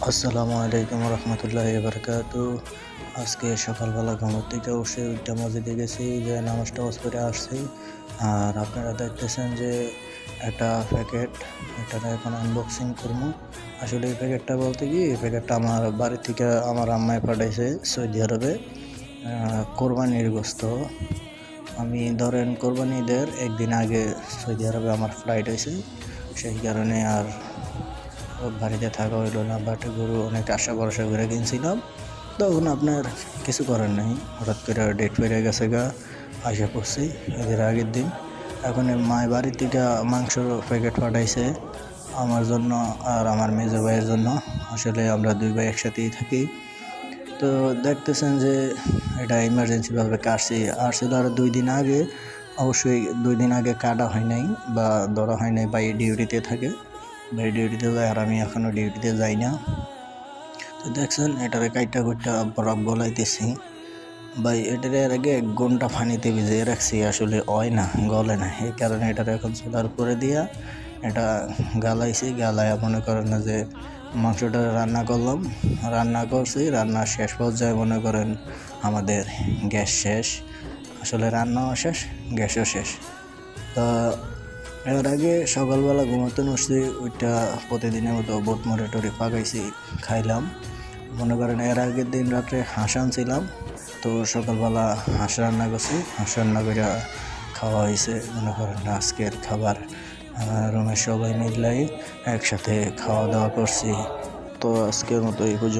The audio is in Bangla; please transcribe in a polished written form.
আসসালামু আলাইকুম রহমতুল্লাহি বারাকাতু। আজকে সকালবেলা ঘুমের থেকে উঠে ওইটা মসজিদে গেছি, যে নামাজ টামাজ পড়ে আসছি। আর আপনারা দেখতেছেন যে একটা প্যাকেট, এটা এখন আনবক্সিং করবো। আসলে এই প্যাকেটটা বলতে কি, এই প্যাকেটটা আমার বাড়ি থেকে আমার আম্মাই পাঠাইছে সৌদি আরবে কোরবানির গোস্ত। আমি ধরেন কোরবানি ঈদের একদিন আগে সৌদি আরবে আমার ফ্লাইট হয়েছে, সেই কারণে আর বাড়িতে থাকা হইলো না। বাট গরু অনেক আশা ভরসা করে কিনছিলাম, তখন আপনার কিছু করার নেই, হঠাৎ করে ডেট পেরে গেছে গা, আসে পড়ছি এদের আগের দিন। এখন মায়ের বাড়ির থেকে মাংসর প্যাকেট পাঠাইছে আমার জন্য আর আমার মেজো ভাইয়ের জন্য। আসলে আমরা দুই ভাই একসাথেই থাকি। তো দেখতেছেন যে এটা ইমার্জেন্সিভাবে কাটছি, আসছিল আরও 2 দিন আগে। অবশ্যই 2 দিন আগে কাটা হয় নাই বা ধরা হয় নাই, ভাই ডিউটিতে থাকে, ভাই ডিউটিতে যায় আর আমি এখনও ডিউটিতে যাই না। তো দেখছেন এটারে কাইটা কুইটা বরফ গলাইতেছি ভাই। এটার আগে 1 ঘন্টা পানিতে ভিজিয়ে রাখছি, আসলে হয় না, গলে না। এই কারণে এটারে এখন চুলার করে দিয়া এটা গালাইছি। গালায় মনে করেন না যে মাংসটা রান্না করলাম, রান্না করছি, রান্না শেষ পর্যায়ে মনে করেন আমাদের গ্যাস শেষ। আসলে রান্নাও শেষ, গ্যাসও শেষ। তা এর আগে সকালবেলা ঘুমাতে বসছি, ওইটা প্রতিদিনের মতো বুট মুড়ি টুড়ি পাকাইছি, খাইলাম। মনে করেন এর আগের দিন রাত্রে হাঁস আনছিলাম, তো সকালবেলা হাঁস রান্না করছি, হাঁস রান্না করে খাওয়া হয়েছে। মনে করেন আজকের খাবার রুমের সবাই মিলাই একসাথে খাওয়া দাওয়া করছি। তো আজকের মতো এই পর্যন্ত।